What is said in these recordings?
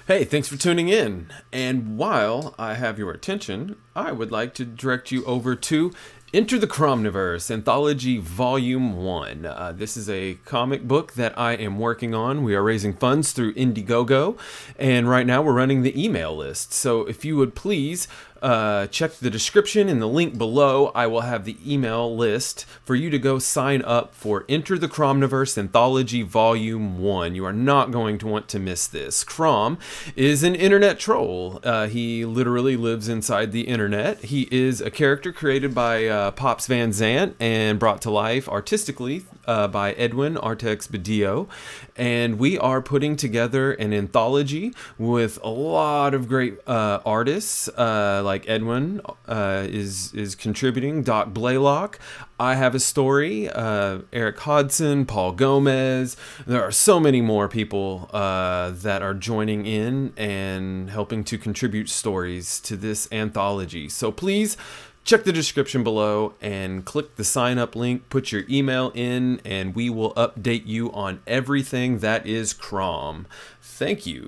Hey, thanks for tuning in. And while I have your attention, I would like to direct you over to Enter the CRoMniVerse Anthology Volume 1. This is a comic book that I am working on. We are raising funds through Indiegogo, and right now we're running the email list. So if you would please check the description in the link below. I will have the email list for you to go sign up for Enter the CRoMniVerse Anthology Volume 1. You are not going to want to miss this. Crom is an internet troll. He literally lives inside the internet. He is a character created by Pops Van Zant and brought to life artistically by Edwin Artex Badillo. And we are putting together an anthology with a lot of great artists. Like Edwin is contributing, Doc Blaylock. I have a story, Eric Hodson, Paul Gomez. There are so many more people that are joining in and helping to contribute stories to this anthology. So please check the description below and click the sign up link, put your email in, and we will update you on everything that is Crom. Thank you.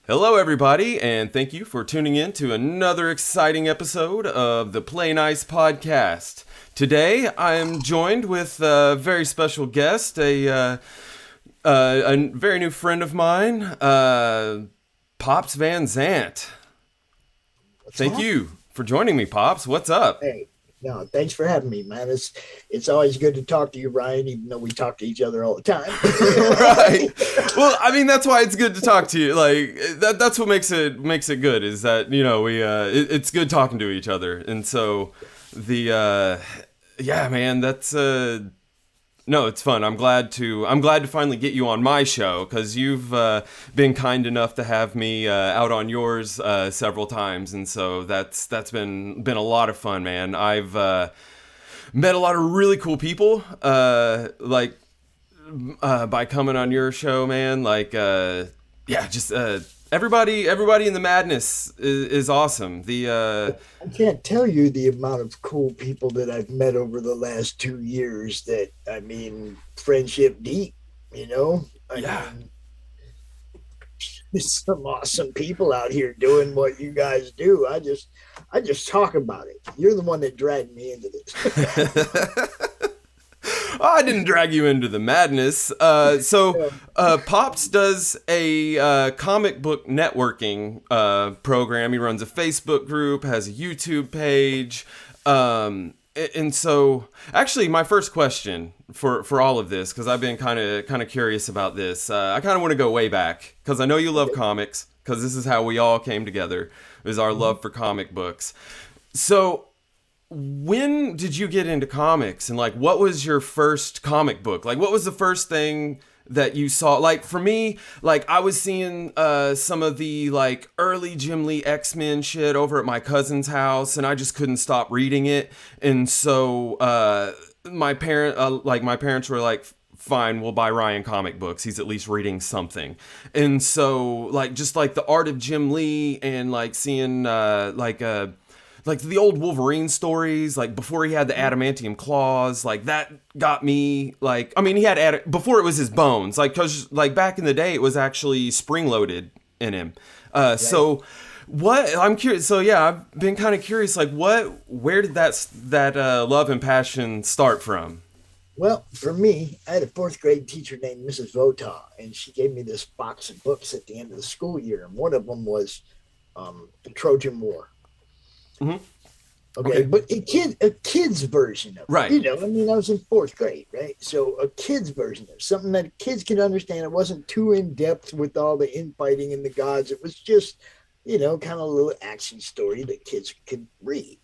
Hello, everybody, and thank you for tuning in to another exciting episode of the Play Nice podcast. Today, I am joined with a very special guest, a very new friend of mine, Pops Van Zant. Thank you for joining me, Pops. What's up? Hey, no, thanks for having me, man. It's always good to talk to you, Ryan, even though we talk to each other all the time. Right. Well, I mean, that's why it's good to talk to you. Like that's what makes it good, is that, you know, it's good talking to each other. And so yeah, man, that's no, it's fun. I'm glad to finally get you on my show, because you've been kind enough to have me out on yours several times, and so that's been a lot of fun, man. I've met a lot of really cool people by coming on your show, man. Like just everybody in the madness is awesome. I can't tell you the amount of cool people that I've met over the last 2 years that, I mean, friendship deep, you know? I mean, there's some awesome people out here doing what you guys do. I just talk about it. You're the one that dragged me into this. I didn't drag you into the madness. So Pops does a comic book networking program. He runs a Facebook group, has a YouTube page. And so, actually, my first question for all of this, because I've been kind of curious about this. I kind of want to go way back, because I know you love comics, because this is how we all came together, is our love for comic books. So, when did you get into comics, and like, what was your first comic book? Like, what was the first thing that you saw? Like, for me, like, I was seeing some of the like early Jim Lee X-Men shit over at my cousin's house, and I just couldn't stop reading it. And so my parents were like, fine, we'll buy Ryan comic books. He's at least reading something. And so like, just like the art of Jim Lee, and like seeing like the old Wolverine stories, like before he had the adamantium claws, like that got me. Like, I mean, he had before it was his bones, like, because like back in the day it was actually spring loaded in him. So what I'm curious. So yeah, I've been kind of curious, like where did that love and passion start from? Well, for me, I had a fourth grade teacher named Mrs. Vota, and she gave me this box of books at the end of the school year, and one of them was the Trojan War. Mm-hmm. Okay, but a kid's version of it. Right. You know, I mean, I was in fourth grade, right? So a kid's version of something that kids could understand. It wasn't too in depth with all the infighting and the gods. It was just, you know, kind of a little action story that kids could read.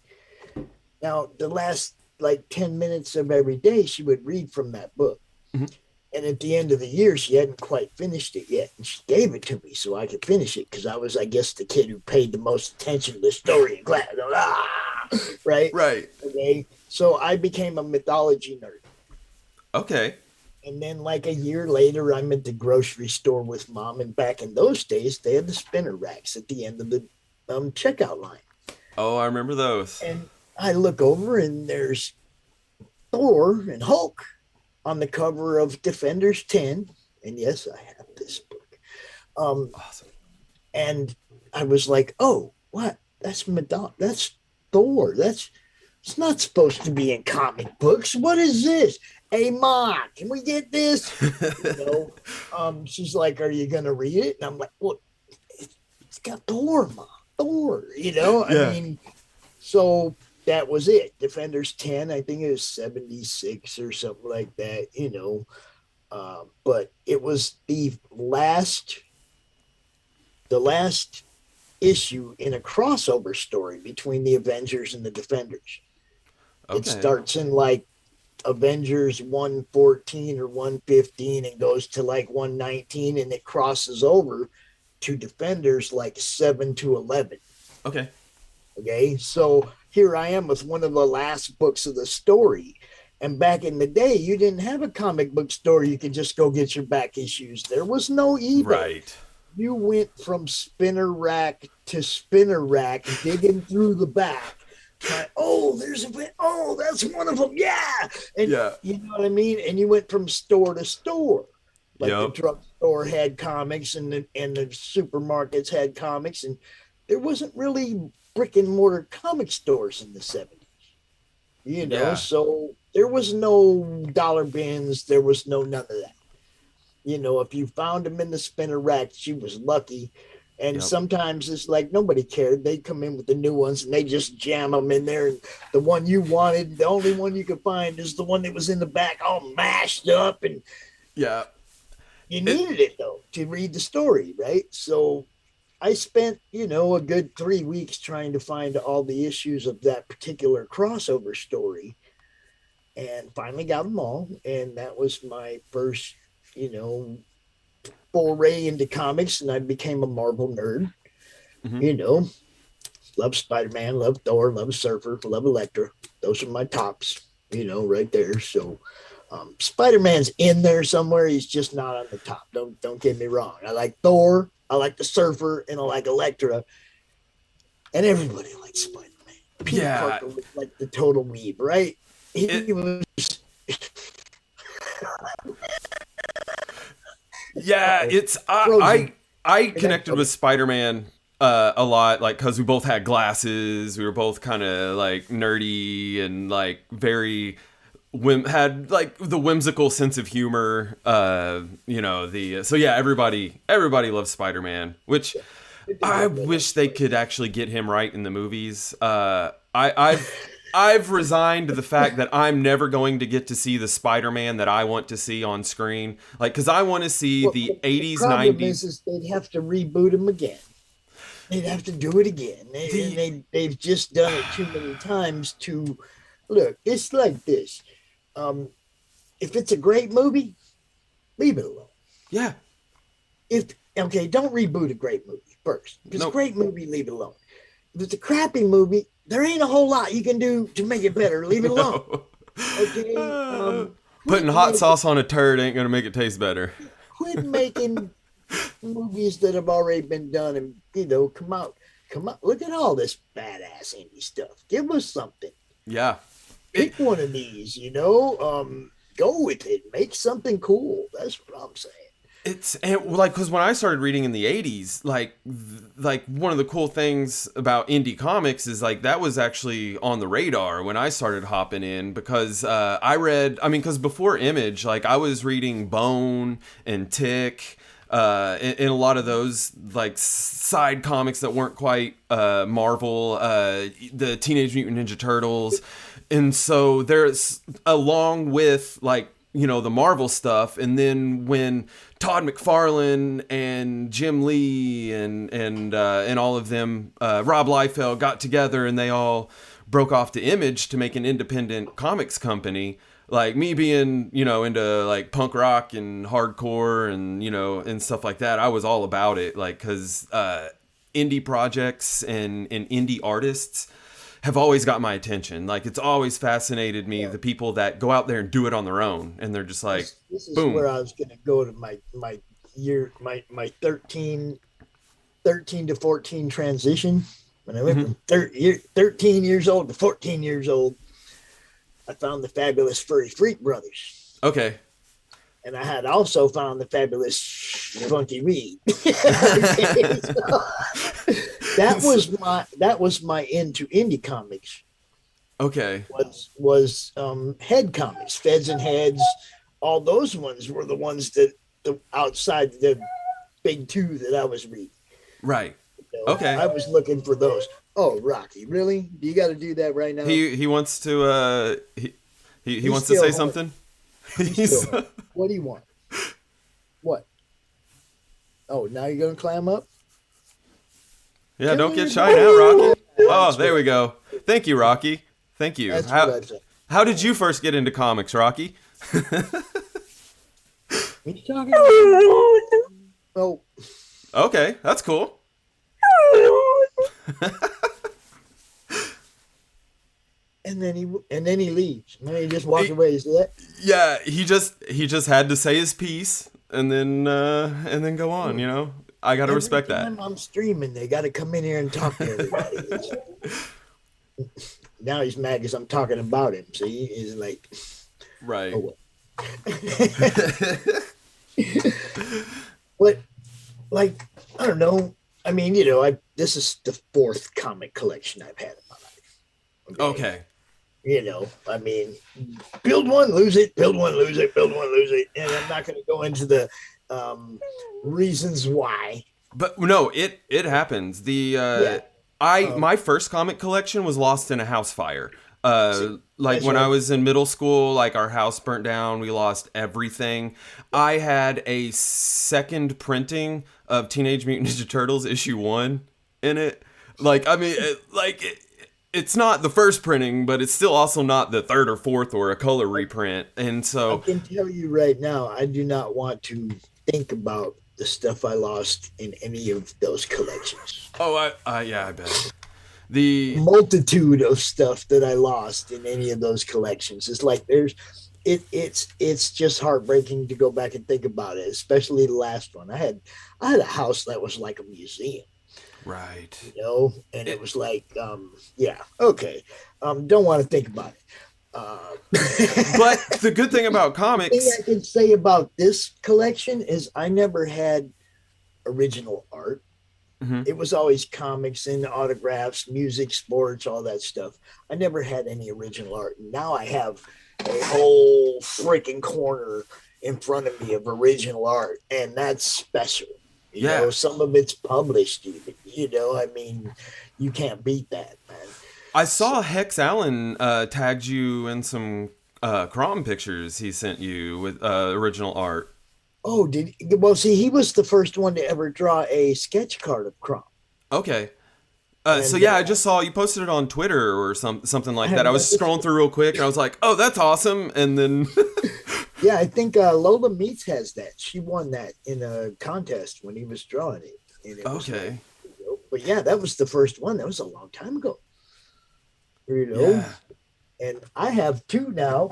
Now, the last like 10 minutes of every day, she would read from that book. Mm-hmm. And at the end of the year, she hadn't quite finished it yet. And she gave it to me so I could finish it, because I was, I guess, the kid who paid the most attention to the story in class. right? Right. Okay. So I became a mythology nerd. Okay. And then, like a year later, I'm at the grocery store with mom. And back in those days, they had the spinner racks at the end of the checkout line. Oh, I remember those. And I look over, and there's Thor and Hulk on the cover of Defenders 10. And yes, I have this book. Um, Awesome. and I was like, oh, what? That's Madonna. That's Thor. It's not supposed to be in comic books. What is this? Hey, Ma, can we get this? You know, she's like, are you going to read it? And I'm like, well, it's got Thor, Ma, Thor, I Yeah. mean, so that was it. Defenders 10, I think it was 76 or something like that. But it was the last issue in a crossover story between the Avengers and the Defenders. It Okay. starts in like Avengers 114 or 115 and goes to like 119, and it crosses over to Defenders like 7 to 11. Okay. Okay. So here I am with one of the last books of the story. And back in the day, you didn't have a comic book store. You could just go get your back issues. There was no eBay. Right. You went from spinner rack to spinner rack, digging through the back. That's one of them. Yeah. And Yeah. you know what I mean? And you went from store to store. Like the Yep. drugstore had comics, and the supermarkets had comics, and there wasn't really brick and mortar comic stores in the 70s. Yeah. So there was no dollar bins, there was none of that. If you found them in the spinner rack, she was lucky. And Yep. sometimes it's like nobody cared. They'd come in with the new ones and they just jam them in there. And the one you wanted, the only one you could find is the one that was in the back, all mashed up. And Yeah. you It, needed it, though, to read the story, right? So I spent, a good 3 weeks trying to find all the issues of that particular crossover story, and finally got them all. And that was my first, you know, foray into comics, and I became a Marvel nerd. mhm. You know, love Spider-Man, love Thor, love Surfer, love Elektra. Those are my tops. Right there. So Spider-Man's in there somewhere. He's just not on the top. Don't get me wrong. I like Thor. I like the Surfer, and I like Elektra. And everybody likes Spider-Man. Peter Yeah. Parker was like the total weeb, right? He It, was. yeah. Uh-oh. It's Frozen. I connected with Spider-Man a lot, like because we both had glasses. We were both kind of like nerdy and like very had like the whimsical sense of humor. So yeah, everybody loves Spider-Man, which I wish they could actually get him right in the movies. I've resigned to the fact that I'm never going to get to see the Spider-Man that I want to see on screen. Like, because I want to see Well, the the 80s, problem 90s. is they'd have to reboot him again. They'd have to do it again. They've just done it too many times to look. It's like this. Um, if it's a great movie, leave it alone. Yeah. Don't reboot a great movie first. If it's a Nope. great movie, leave it alone. If it's a crappy movie, there ain't a whole lot you can do to make it better. Leave it alone. No. Okay. Putting hot sauce on a turd ain't gonna make it taste better. Quit making movies that have already been done, and come out. Look at all this badass indie stuff. Give us something. Yeah. Pick one of these. Go with it. Make something cool. That's what I'm saying. Because when I started reading in the 80s, like one of the cool things about indie comics is like that was actually on the radar when I started hopping in, because because before Image, like I was reading Bone and Tick, and a lot of those like side comics that weren't quite Marvel, the Teenage Mutant Ninja Turtles. And so there's, along with like, the Marvel stuff, and then when Todd McFarlane and Jim Lee and all of them, Rob Liefeld got together and they all broke off to Image to make an independent comics company. Like me being, into like punk rock and hardcore and, and stuff like that, I was all about it. Like, cause indie projects and indie artists have always got my attention. Like, it's always fascinated me, Yeah. the people that go out there and do it on their own, and they're just like, This is boom. where I was going to go to my 13 to 14 transition. When I went from 13 years old to 14 years old, I found the fabulous Furry Freak Brothers. Okay. And I had also found the fabulous Funky Reed. that was my into indie comics. Okay. Was head comics, Feds and Heads. All those ones were the ones that outside the big two that I was reading. Right. You know, Okay. I was looking for those. Oh, Rocky, really? Do you got to do that right now? He wants to he wants to say something. What do you want? What? Oh, now you're gonna climb up? Yeah, don't get shy now, Rocky. Oh, there we go. Thank you, Rocky. Thank you. That's what I said. How did you first get into comics, Rocky? What you talking about? Oh. Okay, that's cool. And then he leaves. And then he just walks away. Is that? Yeah, he just had to say his piece and then go on. You know, I gotta respect that. I'm streaming. They got to come in here and talk to everybody. Now he's mad because I'm talking about him. See, he's like, right. Oh, but like, I don't know. I mean, you know, this is the 4th comic collection I've had in my life. Okay. You know, I mean, build one, lose it, build one, lose it, build one, lose it. And I'm not going to go into the reasons why. But no, it happens. My first comic collection was lost in a house fire. Like when I was in middle school, like our house burnt down, we lost everything. I had a second printing of Teenage Mutant Ninja Turtles issue 1 in it. Like, I mean, it's not the first printing, but it's still also not the 3rd or 4th or a color reprint. And so I can tell you right now, I do not want to think about the stuff I lost in any of those collections. Oh, I bet. The multitude of stuff that I lost in any of those collections. It's like it's just heartbreaking to go back and think about it, especially the last one. I had a house that was like a museum. Right. You know, and it was like, yeah, okay. Don't want to think about it. But the good thing about comics, the thing I can say about this collection is I never had original art. Mm-hmm. It was always comics and autographs, music, sports, all that stuff. I never had any original art. Now I have a whole freaking corner in front of me of original art, and that's special. You know, some of it's published even. You know, I mean, you can't beat that, man. I saw Hex Allen tagged you in some Crom pictures he sent you with original art. Oh, see, he was the first one to ever draw a sketch card of Crom. Okay. So yeah, I just saw you posted it on Twitter or something like that. I was scrolling through real quick and I was like, oh, that's awesome. And then yeah, I think Lola Meets has that. She won that in a contest when he was drawing it. And it okay. Like, you know, but yeah, that was the first one. That was a long time ago. You know? Yeah. And I have 2 now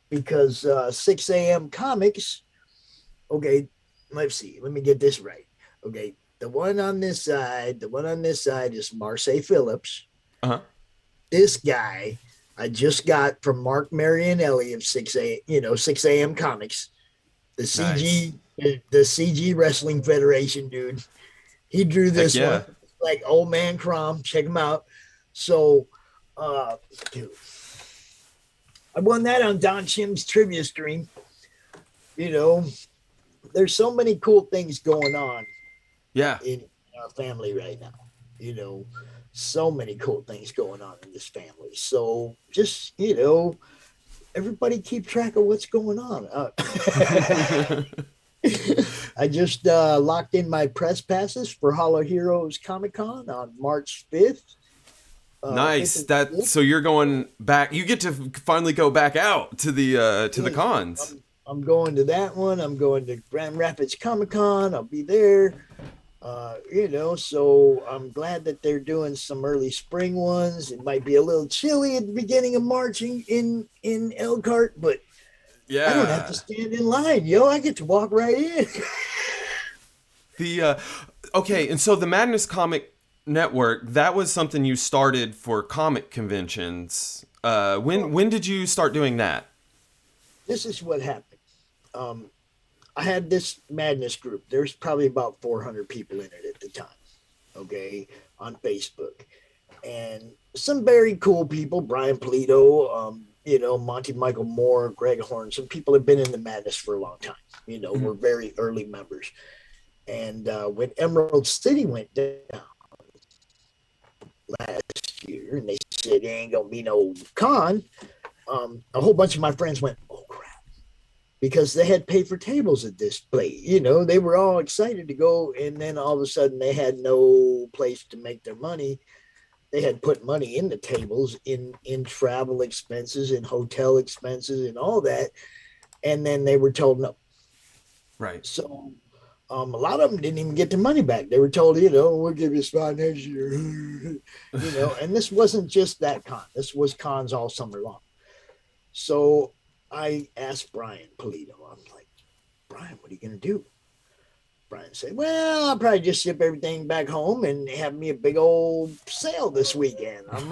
because 6 a.m. Comics. Okay, let's see. Let me get this right. Okay, the one on this side is Marseille Phillips. Uh-huh. This guy I just got from Mark Marianelli of 6 a.m. Comics, the CG, the CG Wrestling Federation dude. He drew this one, like Old Man Crom. Check him out. So, dude, I won that on Don Chim's trivia stream. You know, there's so many cool things going on. Yeah. In our family right now, you know, so many cool things going on in this family. So just, you know, everybody keep track of what's going on. I just locked in my press passes for Hollow Heroes Comic-Con on March 5th. Nice. So you're going back. You get to finally go back out to the cons. I'm going to that one. I'm going to Grand Rapids Comic-Con. I'll be there. So I'm glad that they're doing some early spring ones. It might be a little chilly at the beginning of March in Elkhart, but I don't have to Yeah. stand in line, yo. I get to walk right in. The okay, and so the Madness Comic Network, that was something you started for comic conventions. When did you start doing that? This is what happened. Um, I had this madness group. There's probably about 400 people in it at the time, okay, on Facebook. And some very cool people, Brian Polito, Monty Michael Moore, Greg Horn, some people have been in the madness for a long time, Mhm. were very early members. And when Emerald City went down last year and they said there ain't going to be no con, a whole bunch of my friends went, oh, crap, because they had paid for tables at this place. They were all excited to go, and then all of a sudden they had no place to make their money. They had put money in the tables in travel expenses and hotel expenses and all that, and then they were told no. Right. So a lot of them didn't even get their money back. They were told, we'll give you a spot next year. And this wasn't just that con. This was cons all summer long. So I asked Brian Polito, I'm like, Brian, what are you going to do? Brian said, well, I'll probably just ship everything back home and have me a big old sale this weekend on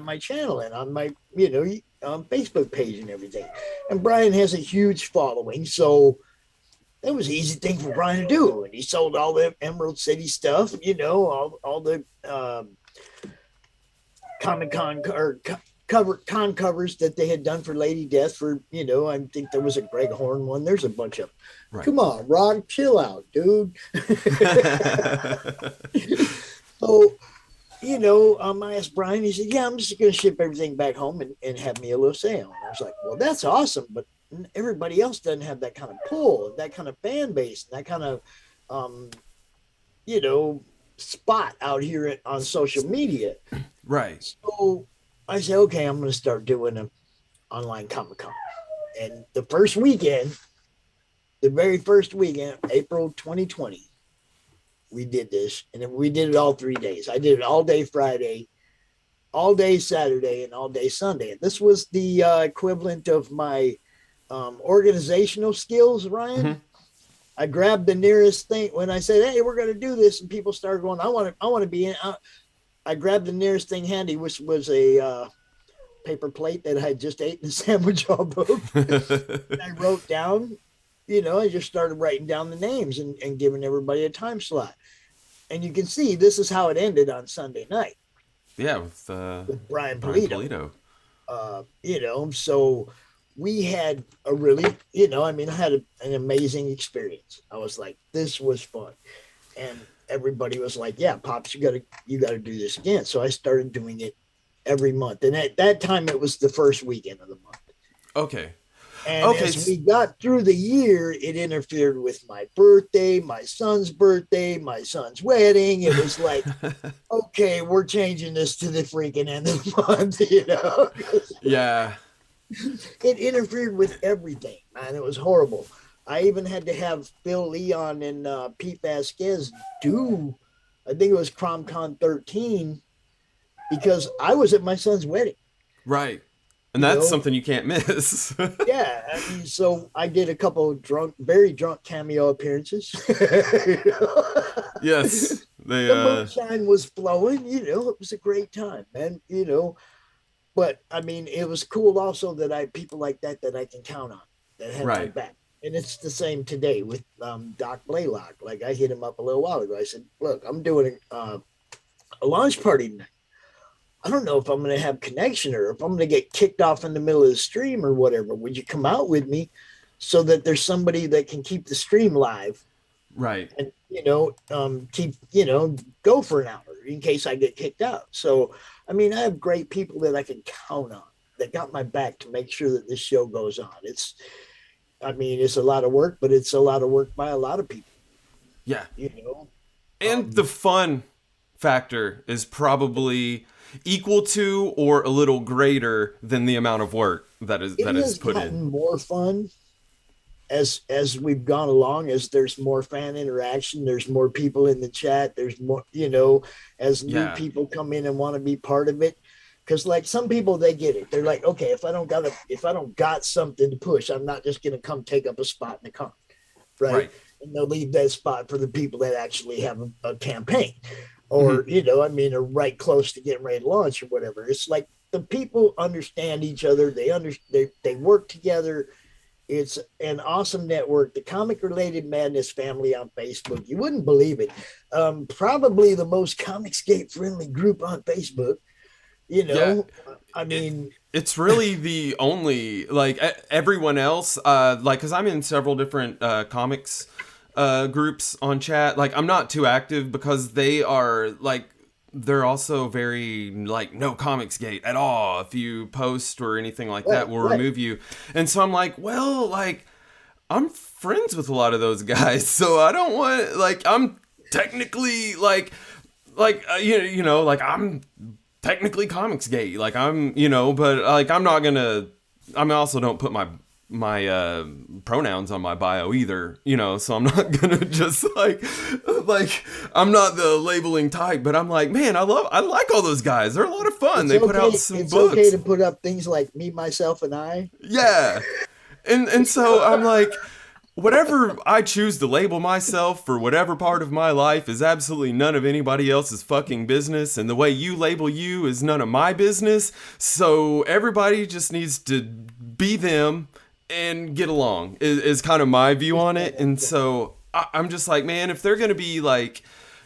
my channel and on my, Facebook page and everything. And Brian has a huge following. So that was an easy thing for Brian to do. And he sold all the Emerald City stuff, all the Comic Con or con covers that they had done for Lady Death for, I think there was a Greg Horn one. There's a bunch of them. Right. Come on, Rod, chill out, dude. So, I asked Brian, he said, yeah, I'm just going to ship everything back home and have me a little sale. And I was like, well, that's awesome. But everybody else doesn't have that kind of pull, that kind of fan base, that kind of, um, spot out here on social media. Right. So I said, okay, I'm going to start doing an online Comic Con. And the very first weekend, April 2020, we did this. And then we did it all 3 days. I did it all day Friday, all day Saturday, and all day Sunday. And this was the equivalent of my organizational skills, Ryan. Mm-hmm. I grabbed the nearest thing when I said, hey, we're going to do this. And people started going, I want to be in. I grabbed the nearest thing handy, which was a paper plate that I had just ate the sandwich off of. I wrote down, I just started writing down the names and giving everybody a time slot. And you can see this is how it ended on Sunday night. Yeah, With Brian Brian Polito. Polito. So we had a really, I had an amazing experience. I was like, this was fun. And everybody was like, yeah, Pops, you gotta do this again. So I started doing it every month. And at that time it was the first weekend of the month. Okay. And as we got through the year, it interfered with my birthday, my son's wedding. It was like, okay, we're changing this to the freaking end of the month, Yeah. It interfered with everything, man. It was horrible. I even had to have Phil Leon and Pete Vasquez do, I think it was CromCon 13, because I was at my son's wedding. Right. And that's something you can't miss. Yeah. I mean, so I did a couple of very drunk cameo appearances. Yes. The moonshine was flowing, it was a great time, man, But I mean, it was cool also that I people like that I can count on, that have my back. And it's the same today with Doc Blaylock. Like I hit him up a little while ago. I said, look, I'm doing a launch party tonight. I don't know if I'm going to have connection or if I'm going to get kicked off in the middle of the stream or whatever. Would you come out with me so that there's somebody that can keep the stream live? Right. And, keep, go for an hour in case I get kicked out. So, I mean, I have great people that I can count on that got my back to make sure that this show goes on. It's a lot of work, but it's a lot of work by a lot of people. Yeah. And the fun factor is probably equal to or a little greater than the amount of work that is put in. More fun as we've gone along, as there's more fan interaction, there's more people in the chat, there's more, as new Yeah. people come in and want to be part of it. Because like some people, they get it. They're like, okay, if I don't got something to push, I'm not just gonna come take up a spot in the con, right? Right. And they'll leave that spot for the people that actually have a campaign, or are right close to getting ready to launch or whatever. It's like the people understand each other. They work together. It's an awesome network. The Comic Related Madness family on Facebook. You wouldn't believe it. Probably the most Comicsgate friendly group on Facebook. Yeah. I mean, It's really the only, like, everyone else, like, because I'm in several different comics groups on chat. Like, I'm not too active because they are, like, they're also very, like, no Comicsgate at all. If you post or anything like that, we'll remove you. And so I'm like, well, like, I'm friends with a lot of those guys, so I don't want, like, I'm technically, like, like, I'm technically Comicsgate, like, I'm, but, like, I'm not gonna, I also don't put my pronouns on my bio either, so I'm not gonna just, like, I'm not the labeling type, but I'm like, man, I like all those guys, they're a lot of fun. They put out some it's books. okay to put up things like me, myself, and I. Yeah. And so I'm like, whatever I choose to label myself for whatever part of my life is absolutely none of anybody else's fucking business. And the way you label you is none of my business. So everybody just needs to be them and get along is kind of my view on it. And so I'm just like, man, if they're going to be like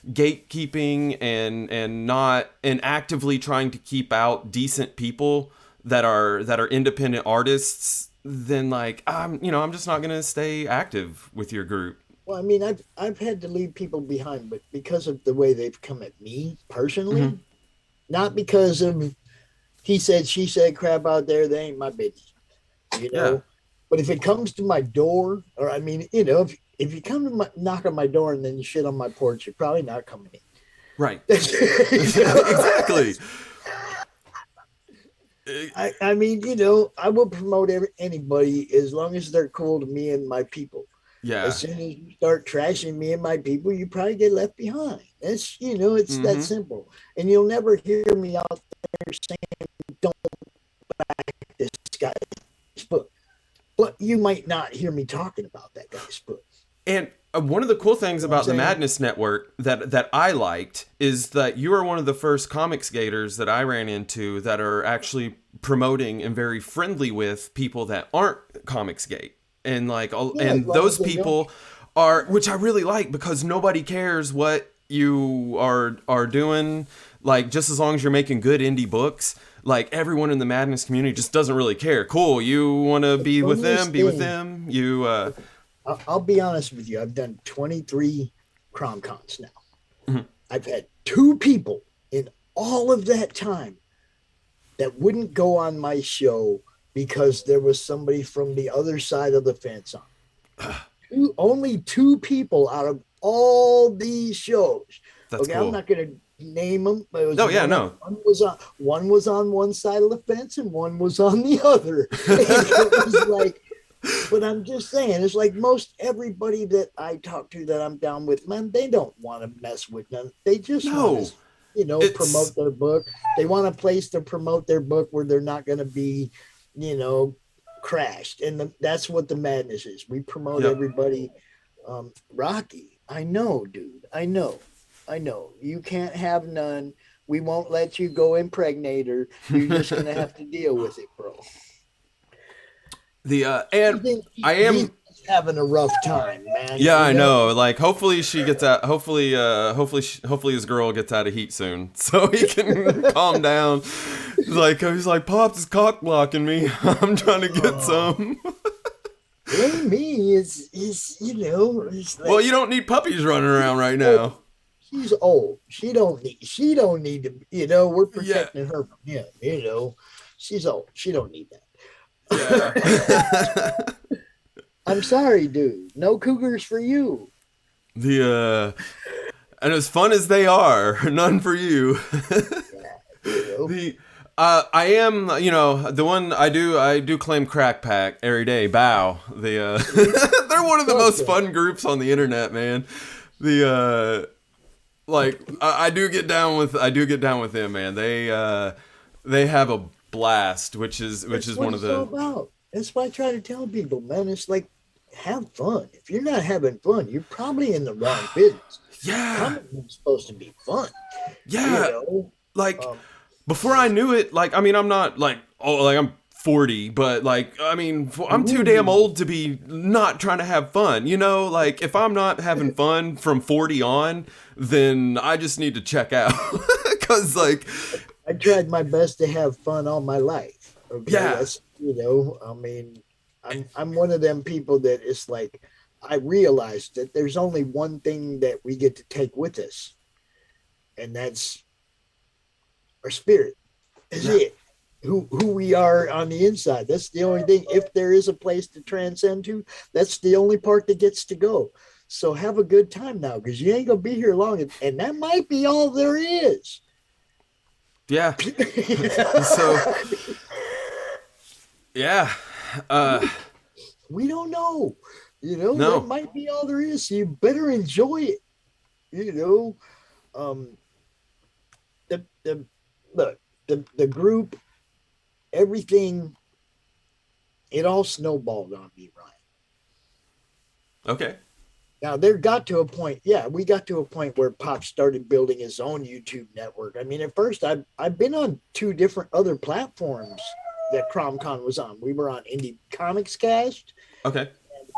gatekeeping and actively trying to keep out decent people that are independent artists, then like I'm just not gonna stay active with your group. Well, I mean, I've had to leave people behind, but because of the way they've come at me personally, not because of he said, she said crap out there. They ain't my business, Yeah. But if it comes to my door, or I mean, if you come to knock on my door and then you shit on my porch, you're probably not coming in. Right. Exactly. I mean, I will promote anybody as long as they're cool to me and my people. Yeah. As soon as you start trashing me and my people, you probably get left behind. It's it's that simple. And you'll never hear me out there saying, "Don't back this guy's book," but you might not hear me talking about that guy's book. And one of the cool things about the Madness Network that I liked is that you are one of the first Comicsgaters that I ran into that are actually promoting and very friendly with people that aren't Comicsgate. And like, and those people are, which I really like, because nobody cares what you are doing. Like, just as long as you're making good indie books, like everyone in the Madness community just doesn't really care. Cool. You want to be with them, be with them. You, I'll be honest with you. I've done 23 CRoMcons now. I've had 2 people in all of that time that wouldn't go on my show because there was somebody from the other side of the fence on. Only 2 people out of all these shows. That's cool. I'm not going to name them. But it was one was on one side of the fence and one was on the other. And it was like, but I'm just saying, it's like most everybody that I talk to that I'm down with, man, they don't want to mess with them. They just want to, promote their book. They want a place to promote their book where they're not going to be, crashed. And that's what the Madness is. We promote everybody. Rocky, I know, dude. I know. You can't have none. We won't let you go impregnate her. You're just going to have to deal with it, bro. I am having a rough time, man. Yeah, I know. Like, hopefully she gets out. Hopefully his girl gets out of heat soon, so he can calm down. Like, he's like, Pops is cock blocking me. I'm trying to get some. Blame me. It's like, well, you don't need puppies running around right now. She's old. She don't need to. We're protecting her from him. She's old. She don't need that. Yeah. I'm sorry, dude. No cougars for you. And as fun as they are, none for you. I am, the one I do claim Crack Pack every day. Bow. They're one of the most fun groups on the internet, man. I do get down with them, man. They have a blast, which is one of It's all the. about. That's why I try to tell people, man. It's like, have fun. If you're not having fun, you're probably in the wrong business. Yeah. Comic is supposed to be fun. Yeah. You know? Like, before I knew it, I'm not I'm 40, but I'm too damn old to be not trying to have fun. Like, if I'm not having fun from 40 on, then I just need to check out. Because, like, I tried my best to have fun all my life. Okay? Yeah. That's, I'm one of them people that it's like, I realized that there's only one thing that we get to take with us, and that's our spirit. That's it. Who we are on the inside. That's the only thing. If there is a place to transcend to, that's the only part that gets to go. So have a good time now, because you ain't gonna be here long, and that might be all there is. Yeah. So, yeah. We don't know. No. That might be all there is. So you better enjoy it. The group, everything, it all snowballed on me, Ryan. Okay. Now there got to a point, we got to a point where Pop started building his own YouTube network. I mean, at first I've been on 2 different other platforms that CromCon was on. We were on Indie Comics Cast. Okay. And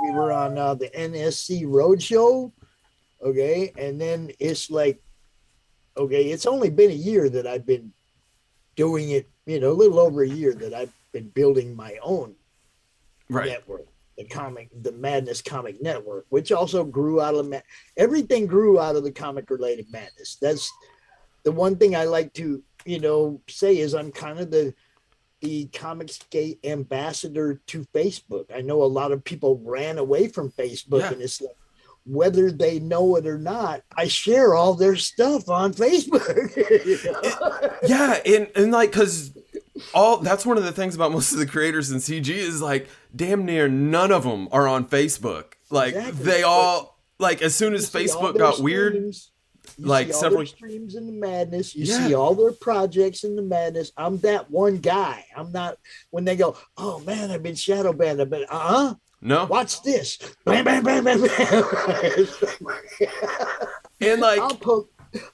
we were on the NSC Roadshow. Okay. And then it's like, okay, it's only been a year that I've been doing it, a little over a year that I've been building my own network, the Madness Comic Network, which also grew out of everything grew out of the comic related madness. That's the one thing I like to, say is I'm kind of the Comicsgate ambassador to Facebook. I know a lot of people ran away from Facebook, and it's like, whether they know it or not, I share all their stuff on Facebook. Yeah, and like, because that's one of the things about most of the creators in CG is like, damn near none of them are on Facebook. Like, they all, like, as soon as Facebook got weird, like several streams in the madness, you see all their projects in the madness. I'm that one guy. I'm not, when they go, oh man, I've been shadow banned. I've been no, watch this. Bam, bam, bam, bam, bam. And like,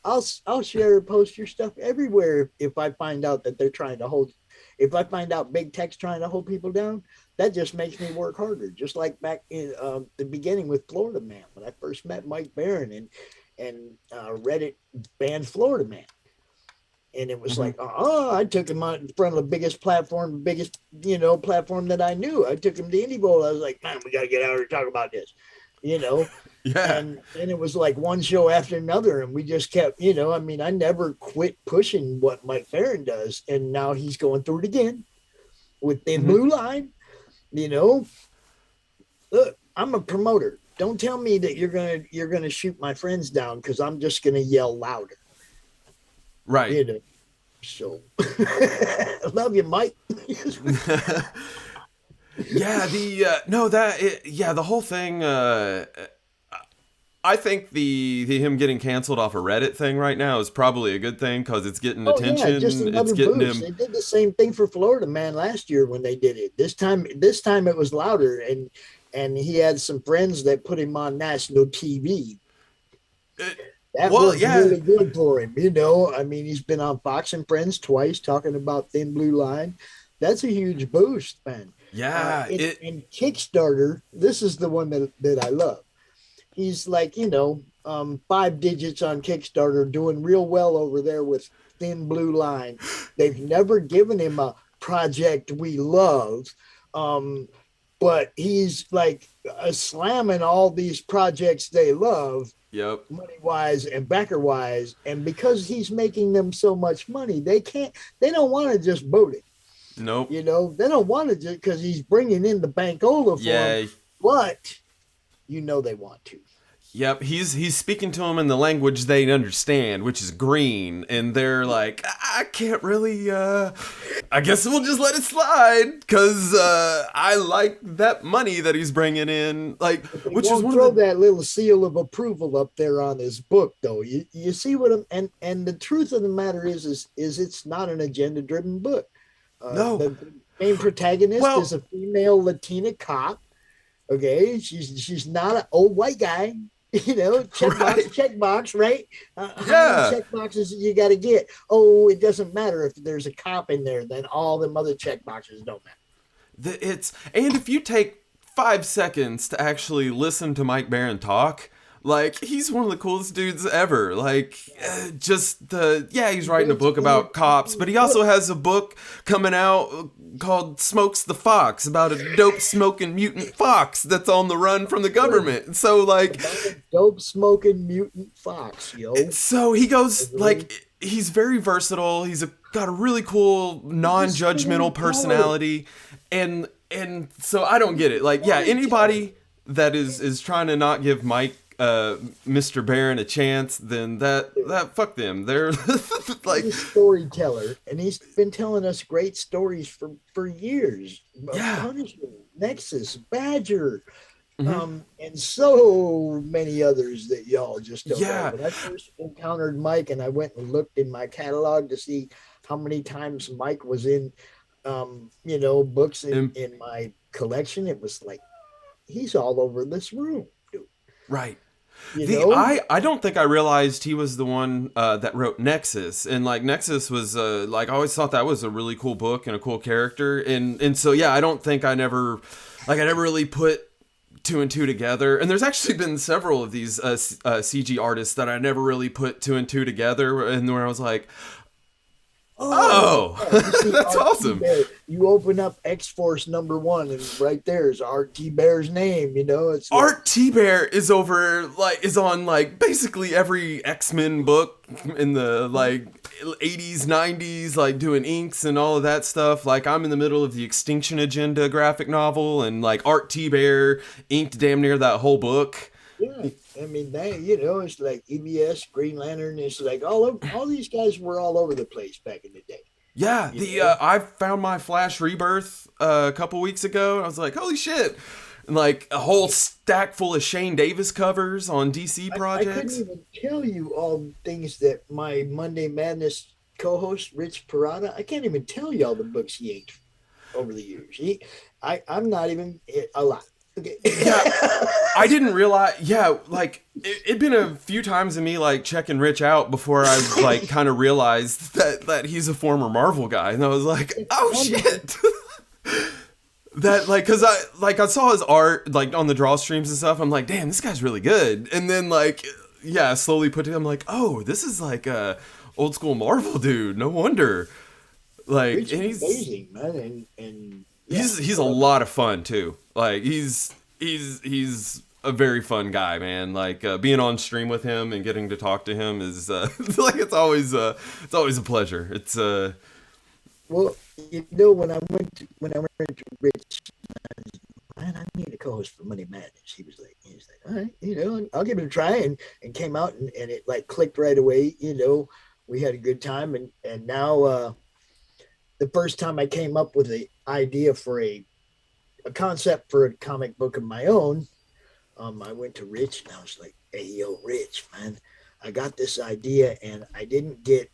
I'll share and post your stuff everywhere if I find out that they're trying to hold. If I find out big tech's trying to hold people down, that just makes me work harder. Just like back in the beginning with Florida Man, when I first met Mike Barron and Reddit banned Florida Man. And it was like, I took him out in front of the biggest platform that I knew. I took him to Indie Bowl. I was like, man, we got to get out here and talk about this, Yeah. And it was like one show after another. And we just kept, I never quit pushing what Mike Barron does. And now he's going through it again with Thin Blue Line, Look, I'm a promoter. Don't tell me that you're gonna shoot my friends down because I'm just gonna yell louder. Right. So love you, Mike. Yeah, the whole thing, I think the him getting canceled off a Reddit thing right now is probably a good thing because it's getting attention. Yeah, just another it's getting boost. They did the same thing for Florida Man last year when they did it. This time it was louder, and he had some friends that put him on national TV. That was really good for him. He's been on Fox and Friends twice talking about Thin Blue Line. That's a huge boost, man. Yeah. And Kickstarter, this is the one that I love. He's like, 5 digits on Kickstarter, doing real well over there with Thin Blue Line. They've never given him a project we love. But he's like slamming all these projects they love. Yep. Money-wise and backer-wise. And because he's making them so much money, they don't want to just boot it. Nope. They don't want to just because he's bringing in the bankola for them. But they want to. Yep, he's speaking to them in the language they understand, which is green, and they're like, I can't really. I guess we'll just let it slide, cause I like that money that he's bringing in, like, They which is won't one throw of the that little seal of approval up there on his book, though. You see what I'm and the truth of the matter is it's not an agenda driven book. no. The main protagonist is Well, a female Latina cop. Okay, she's not an old white guy. You know, right, check box, right? How many yeah. check boxes you got to get? Oh, it doesn't matter if there's a cop in there. Then all the other check boxes don't matter. It's and if you take 5 seconds to actually listen to Mike Barron talk, like he's one of the coolest dudes ever. Like just the yeah, he's writing a It's book about cops, but he also has a book coming out called Smokes the Fox about a dope smoking mutant fox that's on the run from the government. So like about a dope smoking mutant fox, yo. so he goes like he's very versatile. Got a really cool He's a non-judgmental storyteller. personality, and so I don't get it. Like yeah, anybody that is trying to not give Mike Mr. Barron a chance, then that fuck them. They're like He's a storyteller, and he's been telling us great stories for years. yeah. Punishment, Nexus, Badger, Hmm. and so many others that y'all just don't know. Yeah. When I first encountered Mike, and I went and looked in my catalog to see how many times Mike was in, books And, in my collection, it was like he's all over this room, dude. right. You The know, I don't think I realized he was the one that wrote Nexus, and like Nexus was like I always thought that was a really cool book and a cool character, and so yeah, I don't think I never really put two and two together. And there's actually been several of these CG artists that I never really put two and two together, and where I was like, oh, oh, yeah. You see that's RT awesome. Bear. You open up X Force #1, and right there is RT Bear's name. You know, it's like, Art T Bear is on like basically every X-Men book in the like 80s, 90s, like doing inks and all of that stuff. Like I'm in the middle of the Extinction Agenda graphic novel, and like Art T Bear inked damn near that whole book. yeah. I mean, it's like EBS, Green Lantern. It's like all these guys were all over the place back in the day. Yeah, You the know, I found my Flash Rebirth a couple weeks ago, and I was like, holy shit! And like a whole stack full of Shane Davis covers on DC I couldn't projects. even tell you all the things that my Monday Madness co-host Rich Parada. I can't even tell you all the books he inked over the years. I'm not even a lot. Okay. Yeah, I didn't realize. Yeah, like it'd been a few times of me like checking Rich out before I like kind of realized that he's a former Marvel guy, and I was like, oh shit. That like because I saw his art like on the draw streams and stuff. I'm like, damn, this guy's really good. And then like yeah, slowly put it. I'm like, oh, this is like a old school Marvel dude. No wonder. Like, Rich and is amazing, man, and yeah, he's a lot of fun too. Like he's a very fun guy, man. Like being on stream with him and getting to talk to him is like it's always a pleasure. It's well, when I went to Rich, man, I need a co-host for Money Madness. He's like, all right, I'll give it a try, and came out, and it like clicked right away. We had a good time, and now the first time I came up with the idea for a concept for a comic book of my own, I went to Rich, and I was like, hey, yo, Rich, man, I got this idea, and I didn't get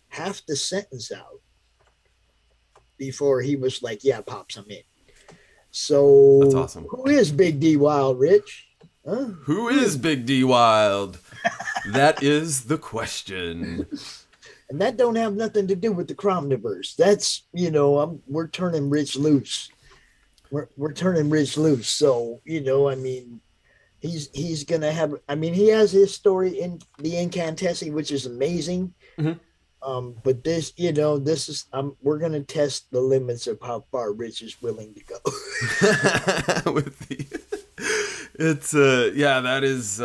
half the sentence out before he was like, yeah, Pops, I'm in. that's So awesome. who is Big D Wild, Rich? Huh? Who is Big D Wild? That is the question. And that don't have nothing to do with the CRoMniVerse. That's, we're turning Rich loose. We're turning Rich loose. So, I mean, he's gonna have, I mean, he has his story in the Incantessi, which is amazing. Mhm. But this is we're gonna test the limits of how far Rich is willing to go. With the, it's yeah, that is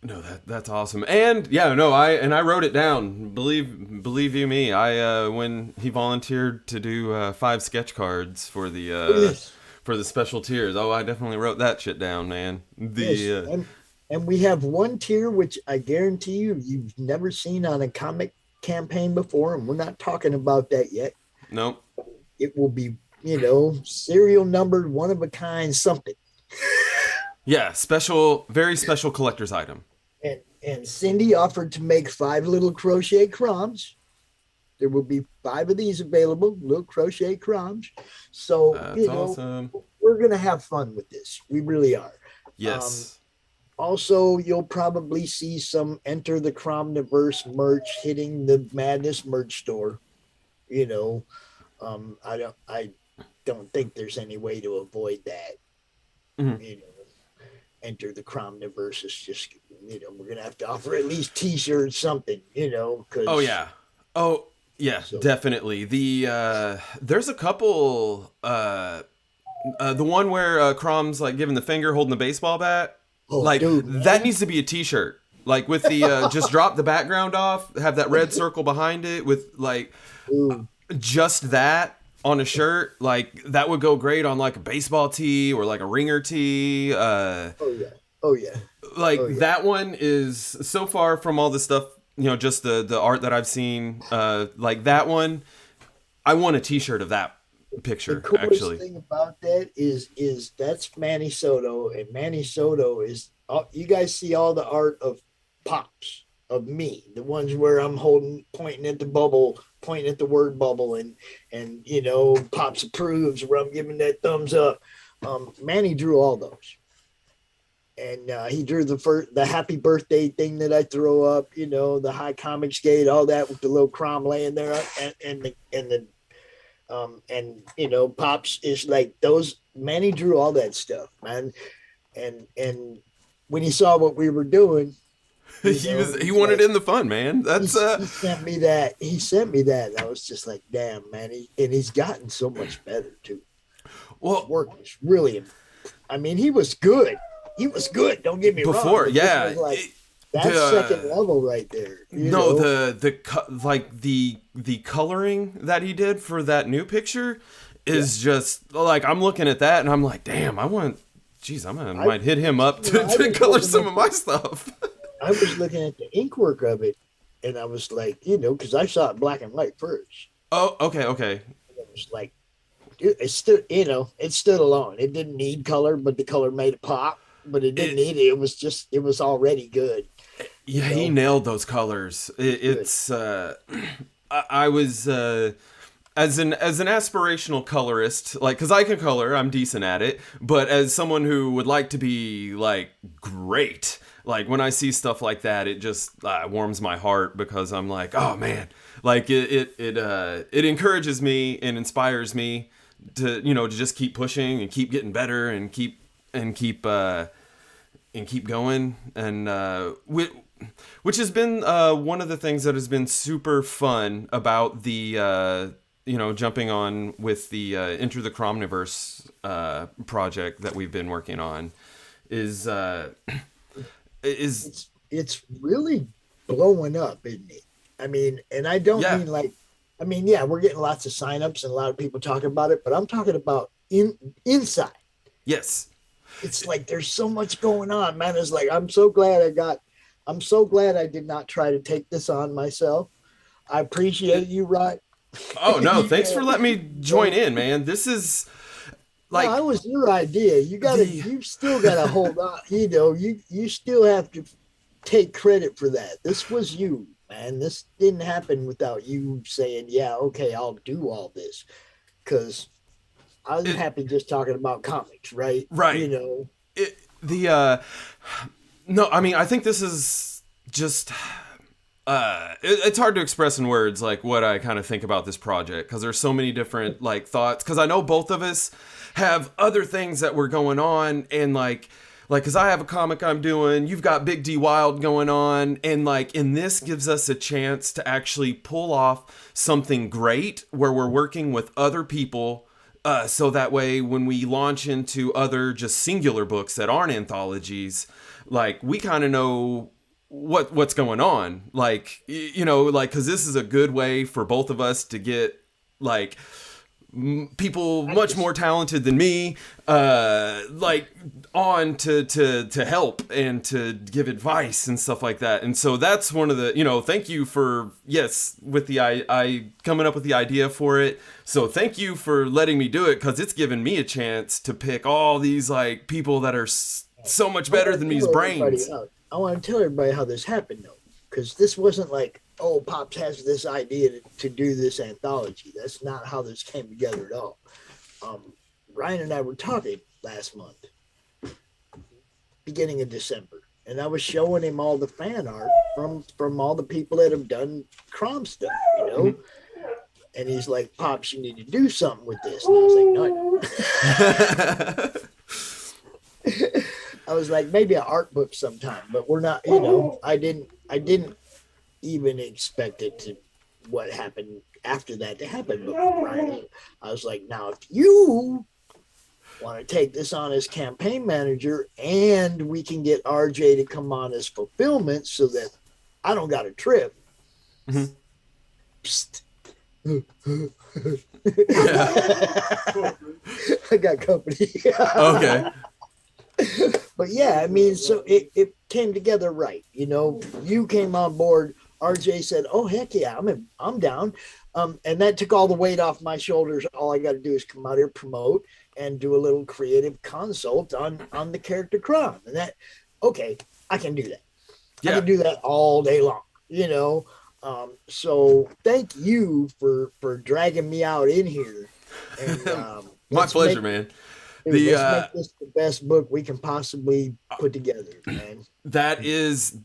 no, that's awesome. And yeah, no, I wrote it down. Believe you me, I when he volunteered to do 5 sketch cards for the Oh, yes. For the special tiers. Oh, I definitely wrote that shit down, man. Yes, The and we have one tier which I guarantee you've never seen on a comic campaign before, and we're not talking about that yet. Nope. It will be, serial numbered, one of a kind, something. Yeah, special, very special collector's item. And Cindy offered to make 5 little crochet There will be 5 of these available, little crochet crowns. So, That's awesome. we're going to have fun with this. We really are. Yes. Also, you'll probably see some Enter the CRoMniVerse merch hitting the Madness merch store. I don't think there's any way to avoid that. Mm-hmm. Enter the CRoMniVerse is just, we're gonna have to offer at least T-shirts, something, because Oh yeah, definitely. There's a couple. The one where Crom's like giving the finger, holding the baseball bat. Dude, that needs to be a T-shirt. Like with the just drop the background off, have that red circle behind it with just that on a shirt. Like that would go great on like a baseball tee or like a ringer tee. Oh yeah. That one is so far from all the stuff, just the art that I've seen. Like that one, I want a T-shirt of that picture. The coolest actually thing about that is that's Manny Soto, and Manny Soto is. You guys see all the art of Pops, of me, the ones where I'm pointing at the bubble, pointing at the word bubble, and Pops approves, where I'm giving that thumbs up. Manny drew all those, and he drew the happy birthday thing that I throw up, the high comic skate, all that with the little Crom laying there, and Pops is like those. Manny drew all that stuff, man, and when he saw what we were doing. He wanted in the fun, man. That's he sent me that. And I was just like, damn, man. He's gotten so much better too. Well, his work was really. I mean, he was good. Don't get me wrong. Before, yeah, that's second level right there. The coloring that he did for that new picture is just like, I'm looking at that and I'm like, damn, I might hit him up to color some of my stuff. I was looking at the ink work of it, and I was like, because I saw it black and white first. Oh, okay. And it was like, dude, it stood alone. It didn't need color, but the color made it pop. But it didn't need it. It was already good. Yeah, he nailed those colors. I was as an aspirational colorist, like, because I can color, I'm decent at it, but as someone who would like to be like great. Like when I see stuff like that, it just warms my heart, because I'm like, oh man, like it encourages me and inspires me to to just keep pushing and keep getting better and keep going, and which has been one of the things that has been super fun about the jumping on with the Enter the CRoMniVerse project that we've been working on is. It's really blowing up, isn't it? I mean, and I don't mean like, we're getting lots of signups and a lot of people talking about it, but I'm talking about inside. Yes. It's like there's so much going on, man. It's like I'm so glad I did not try to take this on myself. I appreciate you, Rod. Oh no, thanks for letting me join in, man. This is like, no, it was your idea. You still gotta hold on. You still have to take credit for that. This was you, man. This didn't happen without you saying, yeah, okay, I'll do all this. Because I was happy just talking about comics, right? Right. No, I mean, I think this is just it's hard to express in words like what I kind of think about this project, because there's so many different like thoughts, because I know both of us have other things that were going on, and like because I have a comic I'm doing, you've got Big D Wild going on, and this gives us a chance to actually pull off something great where we're working with other people, so that way when we launch into other just singular books that aren't anthologies, like we kind of know what's going on, because this is a good way for both of us to get like people much more talented than me, like on to help and to give advice and stuff like that. And so that's one of the, thank you for, with the I coming up with the idea for it. So thank you for letting me do it, because it's given me a chance to pick all these like people that are so much better than me's brains. I want to tell everybody how this happened though, because this wasn't like, oh, Pops has this idea to do this anthology. That's not how this came together at all. Ryan and I were talking last month, beginning of December, and I was showing him all the fan art from all the people that have done Crom stuff, Mm-hmm. And he's like, Pops, you need to do something with this. And I was like, no, I don't. I was like, maybe an art book sometime, but we're not, I didn't even expect it to what happened after that to happen. But Ryan, I was like, now if you want to take this on as campaign manager, and we can get RJ to come on as fulfillment so that I don't got a trip. Mm-hmm. Psst. I got company. Okay. But yeah, I mean, so it came together right. You came on board. RJ said, "Oh heck yeah, I'm down," and that took all the weight off my shoulders. All I got to do is come out here, promote, and do a little creative consult on the character Crom. And that, okay, I can do that. Yeah. I can do that all day long. So thank you for dragging me out in here. And, my pleasure, man. Let's make this the best book we can possibly put together, man. That is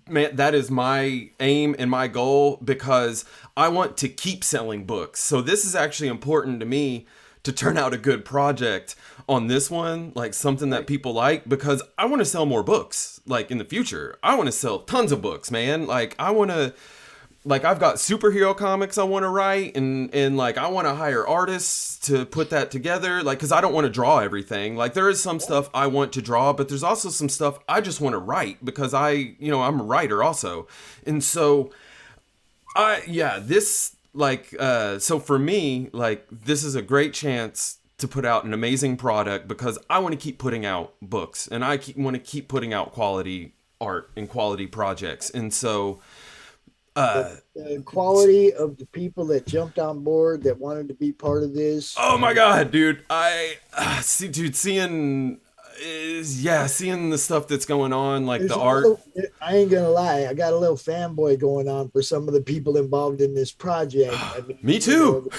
my aim and my goal, because I want to keep selling books. So this is actually important to me to turn out a good project on this one, like something that people like, because I want to sell more books. Like in the future, I want to sell tons of books, man. Like I've got superhero comics I want to write, and like I want to hire artists to put that together, like, because I don't want to draw everything. Like there is some stuff I want to draw, but there's also some stuff I just want to write, because I'm a writer also. And so so for me, like, this is a great chance to put out an amazing product, because I want to keep putting out books, and I want to keep putting out quality art and quality projects. And so the quality of the people that jumped on board, that wanted to be part of this. Oh my God, dude! Seeing the stuff that's going on, like the art. I ain't gonna lie, I got a little fanboy going on for some of the people involved in this project. Me too.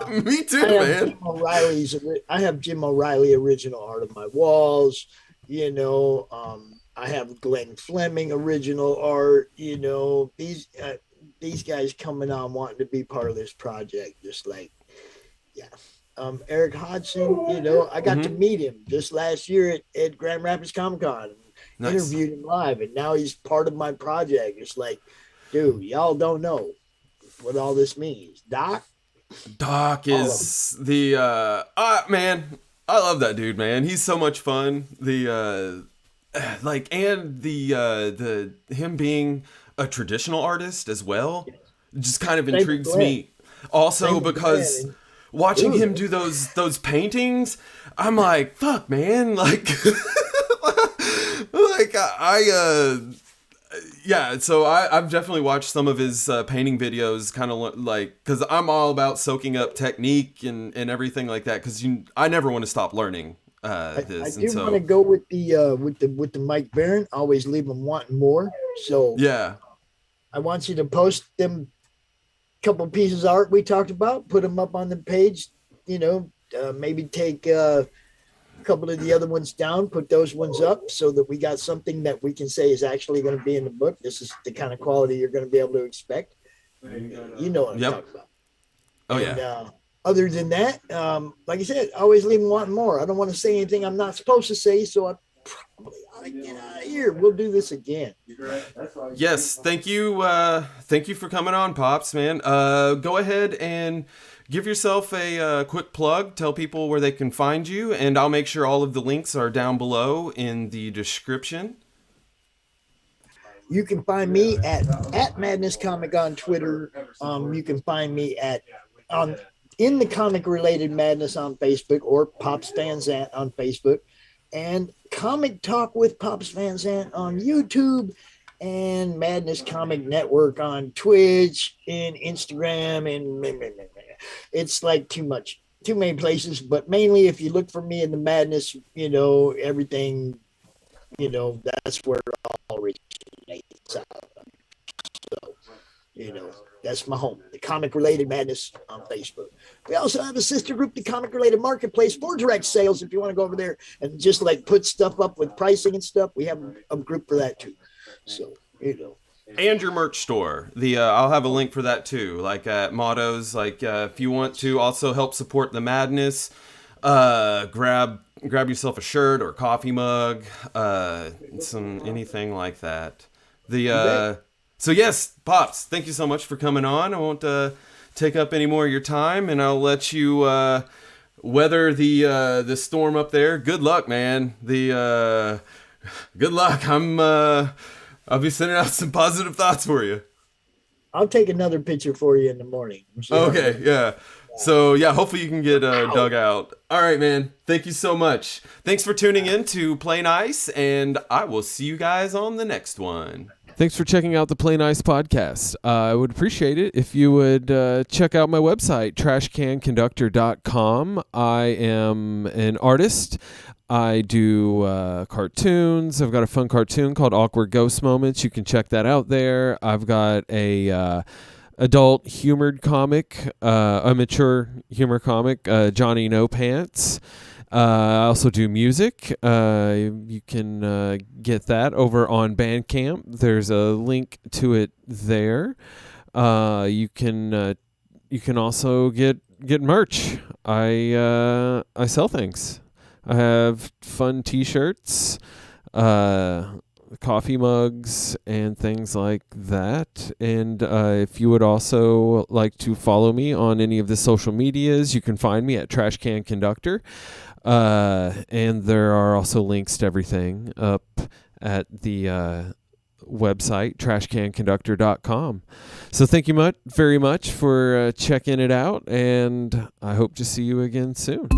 Me too, man. I have Jim O'Reilly original art of my walls. I have Glenn Fleming original art. These guys coming on wanting to be part of this project, just like, yeah. Eric Hodgson, I got to meet him just last year at Grand Rapids Comic Con. Nice. Interviewed him live, and now he's part of my project. It's like, dude, y'all don't know what all this means. Doc is the man. I love that dude, man. He's so much fun. Him being a traditional artist as well, just kind of intrigues me. Also, because watching him do those paintings, I'm like, fuck, man, like, So I've definitely watched some of his painting videos, kind of like, because I'm all about soaking up technique and everything like that, because I never want to stop learning. I do want to go with the Mike Barron. Always leave them wanting more. So yeah, I want you to post them couple pieces of art we talked about, put them up on the page. Maybe take a couple of the other ones down, put those ones up, so that we got something that we can say is actually going to be in the book. This is the kind of quality you're going to be able to expect. You know what I'm talking about. Oh yeah. Other than that, like I said, always leave them wanting more. I don't want to say anything I'm not supposed to say, so I probably ought to get out of here. We'll do this again. Yes, thank you. Thank you for coming on, Pops, man. Go ahead and give yourself a quick plug. Tell people where they can find you, and I'll make sure all of the links are down below in the description. You can find me at Madness Comic on Twitter. You can find me on In the Comic Related Madness on Facebook, or Pops Van Zant on Facebook, and Comic Talk with Pops Van Zant on YouTube, and Madness Comic Network on Twitch and Instagram, and it's like too many places. But mainly, if you look for me in the Madness, everything, that's where it all originates out of. So, that's my home, the Comic Related Madness on Facebook. We also have a sister group, the Comic Related Marketplace, for direct sales. If you want to go over there and just like put stuff up with pricing and stuff, we have a group for that too. So, And your merch store. I'll have a link for that too. Like at Mottos, like if you want to also help support the madness, grab yourself a shirt or a coffee mug, anything like that. So yes, Pops, thank you so much for coming on. I won't take up any more of your time, and I'll let you weather the storm up there. Good luck, man. Good luck. I'll be sending out some positive thoughts for you. I'll take another picture for you in the morning. Okay, yeah. So yeah, hopefully you can get dug out. All right, man. Thank you so much. Thanks for tuning in to Play Nice, and I will see you guys on the next one. Thanks for checking out the Play Nice podcast. I would appreciate it if you would check out my website, trashcanconductor.com. I am an artist. I do cartoons. I've got a fun cartoon called Awkward Ghost Moments. You can check that out there. I've got a adult humored comic, a mature humor comic, Johnny No Pants. I also do music. You can get that over on Bandcamp. There's a link to it there. You can also get merch. I sell things. I have fun T-shirts, coffee mugs, and things like that. And if you would also like to follow me on any of the social medias, you can find me at Trash Can Conductor. And there are also links to everything up at the website, trashcanconductor.com. So thank you very much for checking it out, and I hope to see you again soon.